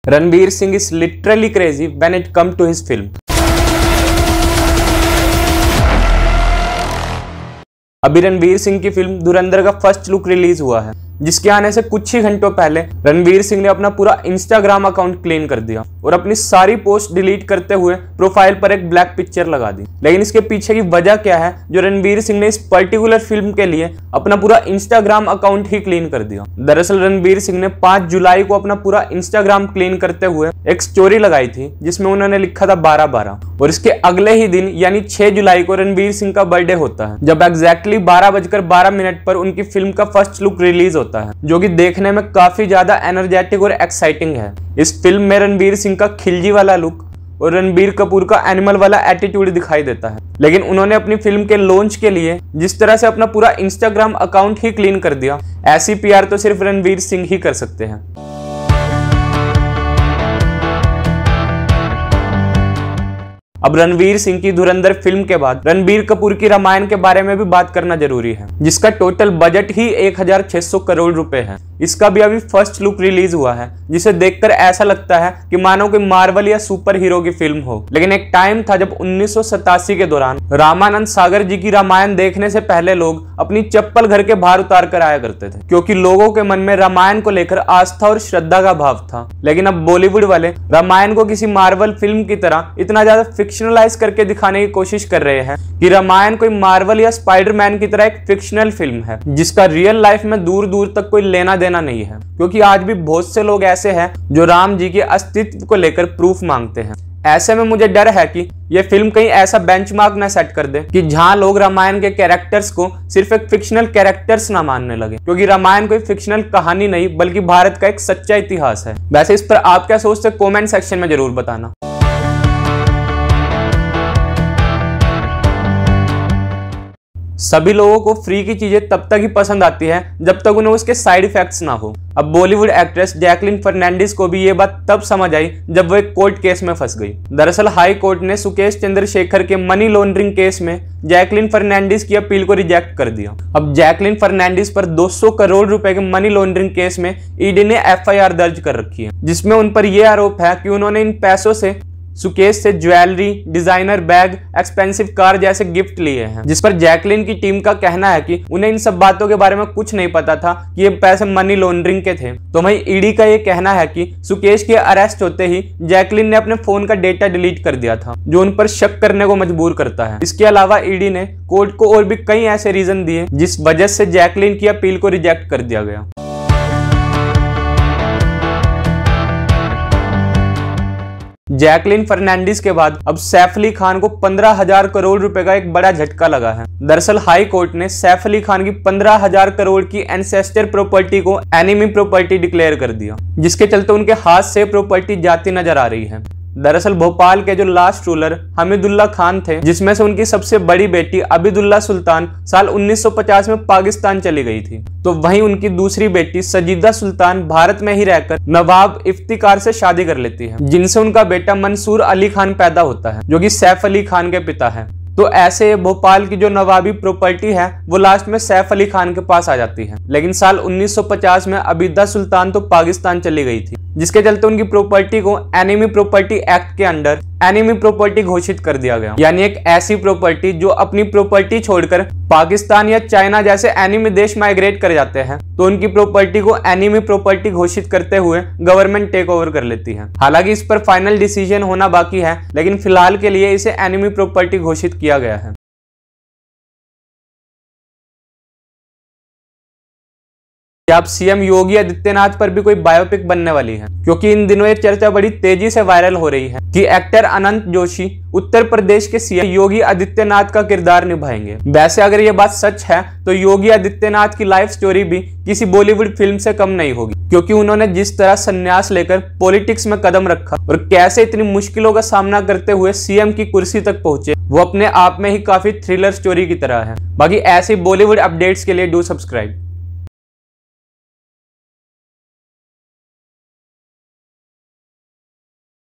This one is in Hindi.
Ranveer Singh is literally crazy when it come to his film. अभी रणवीर सिंह की फिल्म धुरंधर का फर्स्ट लुक रिलीज हुआ है, जिसके आने से कुछ ही घंटों पहले रणवीर सिंह ने अपना पूरा इंस्टाग्राम अकाउंट क्लीन कर दिया और अपनी सारी पोस्ट डिलीट करते हुए प्रोफाइल पर एक ब्लैक पिक्चर लगा दी। लेकिन इसके पीछे की वजह क्या है जो रणवीर सिंह ने इस पर्टिकुलर फिल्म के लिए अपना पूरा इंस्टाग्राम अकाउंट ही क्लीन कर दिया। दरअसल रणवीर सिंह ने 5 जुलाई को अपना पूरा इंस्टाग्राम क्लीन करते हुए एक स्टोरी लगाई थी जिसमें उन्होंने लिखा था 12-12 और इसके अगले ही दिन यानी 6 जुलाई को रणवीर सिंह का बर्थडे होता है, जब एग्जैक्टली 12:12 पर उनकी फिल्म का फर्स्ट लुक रिलीज होता है, जो कि देखने में काफी ज्यादा एनर्जेटिक और एक्साइटिंग है। इस फिल्म में रणवीर सिंह का खिलजी वाला लुक और रणबीर कपूर का एनिमल वाला एटीट्यूड दिखाई देता है। लेकिन उन्होंने अपनी फिल्म के लॉन्च के लिए जिस तरह से अपना पूरा इंस्टाग्राम अकाउंट ही क्लीन कर दिया, ऐसी पीआर तो सिर्फ रणवीर सिंह ही कर सकते हैं। अब रणवीर सिंह की धुरंधर फिल्म के बाद रणबीर कपूर की रामायण के बारे में भी बात करना जरूरी है, जिसका टोटल बजट ही 1600 करोड़ रुपए है। इसका भी अभी फर्स्ट लुक रिलीज हुआ है, जिसे देखकर ऐसा लगता है कि मानो कोई मार्वल या सुपर हीरो की फिल्म हो। लेकिन एक टाइम था जब 1987 के दौरान रामानंद सागर जी की रामायण देखने से पहले लोग अपनी चप्पल घर के बाहर उतार कर आया करते थे, क्योंकि लोगों के मन में रामायण को लेकर आस्था और श्रद्धा का भाव था। लेकिन अब बॉलीवुड वाले रामायण को किसी मार्वल फिल्म की तरह इतना ज्यादा फिक्शनलाइज करके दिखाने की कोशिश कर रहे हैं कि रामायण कोई मार्वल या स्पाइडरमैन की तरह एक फिक्शनल फिल्म है, जिसका रियल लाइफ में दूर दूर तक कोई लेना देना नहीं है। क्योंकि आज भी बहुत से लोग ऐसे हैं जो राम जी के अस्तित्व को लेकर प्रूफ मांगते हैं। ऐसे में मुझे डर है कि यह फिल्म कहीं ऐसा बेंचमार्क न सेट कर दे कि जहां लोग रामायण के कैरेक्टर्स को सिर्फ एक फिक्शनल कैरेक्टर्स ना मानने लगे, क्योंकि रामायण कोई फिक्शनल कहानी नहीं बल्कि भारत का एक सच्चा इतिहास है। वैसे इस पर आप क्या सोचते हैं, कमेंट सेक्शन में जरूर बताना। सभी लोगों को फ्री की चीजें तब तक ही पसंद आती है जब तक उन्हें उसके साइड इफेक्ट्स ना हो। अब बॉलीवुड एक्ट्रेस जैकलीन फर्नांडिस को भी ये बात तब समझ आई जब वो एक कोर्ट केस में फंस गई। दरअसल हाई कोर्ट ने सुकेश चंद्रशेखर के मनी लॉन्ड्रिंग केस में जैकलीन फर्नांडिस की अपील को रिजेक्ट कर दिया। अब जैकलीन फर्नांडिस पर 200 करोड़ रुपए के मनी लॉन्ड्रिंग केस में ईडी ने एफआईआर दर्ज कर रखी है, जिसमें उन पर यह आरोप है कि उन्होंने इन पैसों से सुकेश से jewellery, designer bag, expensive car जैसे गिफ्ट लिए हैं, जिस पर जैकलीन की टीम का कहना है कि उन्हें इन सब बातों के बारे में कुछ नहीं पता था कि ये पैसे मनी लॉन्ड्रिंग के थे। तो वहीं ईडी का ये कहना है कि सुकेश के अरेस्ट होते ही जैकलीन ने अपने फोन का डेटा डिलीट कर दिया था, जो उन पर शक करने को मजबूर करता है। इसके अलावा ईडी ने कोर्ट को और भी कई ऐसे रीजन दिए जिस वजह से जैकलीन की अपील को रिजेक्ट कर दिया गया। जैकलीन फर्नांडिस के बाद अब सैफ अली खान को 15,000 करोड़ रुपए का एक बड़ा झटका लगा है। दरअसल हाई कोर्ट ने सैफ अली खान की 15,000 करोड़ की एंसेस्टर प्रॉपर्टी को एनिमी प्रॉपर्टी डिक्लेयर कर दिया, जिसके चलते उनके हाथ से प्रॉपर्टी जाती नजर आ रही है। दरअसल भोपाल के जो लास्ट रूलर हमीदुल्ला खान थे, जिसमें से उनकी सबसे बड़ी बेटी अबिदुल्ला सुल्तान साल 1950 में पाकिस्तान चली गई थी, तो वहीं उनकी दूसरी बेटी सजीदा सुल्तान भारत में ही रहकर नवाब इफ्तिकार से शादी कर लेती है, जिनसे उनका बेटा मंसूर अली खान पैदा होता है, जो कि सैफ अली खान के पिता है। तो ऐसे भोपाल की जो नवाबी प्रॉपर्टी है वो लास्ट में सैफ अली खान के पास आ जाती है। लेकिन साल 1950 में अबिदा सुल्तान तो पाकिस्तान चली गई थी, जिसके चलते उनकी प्रॉपर्टी को एनिमी प्रॉपर्टी एक्ट के अंडर एनिमी प्रॉपर्टी घोषित कर दिया गया। यानी एक ऐसी प्रॉपर्टी जो अपनी प्रॉपर्टी छोड़कर पाकिस्तान या चाइना जैसे एनिमी देश माइग्रेट कर जाते हैं, तो उनकी प्रॉपर्टी को एनिमी प्रॉपर्टी घोषित करते हुए गवर्नमेंट टेक ओवर कर लेती है। हालांकि इस पर फाइनल डिसीजन होना बाकी है, लेकिन फिलहाल के लिए इसे एनिमी प्रॉपर्टी घोषित किया गया है। अब सीएम योगी आदित्यनाथ पर भी कोई बायोपिक बनने वाली है, क्योंकि इन दिनों ये चर्चा बड़ी तेजी से वायरल हो रही है कि एक्टर अनंत जोशी उत्तर प्रदेश के सीएम योगी आदित्यनाथ का किरदार निभाएंगे। वैसे अगर ये बात सच है तो योगी आदित्यनाथ की लाइफ स्टोरी भी किसी बॉलीवुड फिल्म से कम नहीं होगी, क्योंकि उन्होंने जिस तरह संन्यास लेकर पॉलिटिक्स में कदम रखा और कैसे इतनी मुश्किलों का सामना करते हुए सीएम की कुर्सी तक पहुंचे, वो अपने आप में ही काफी थ्रिलर स्टोरी की तरह है। बाकी ऐसे बॉलीवुड अपडेट्स के लिए डू सब्सक्राइब।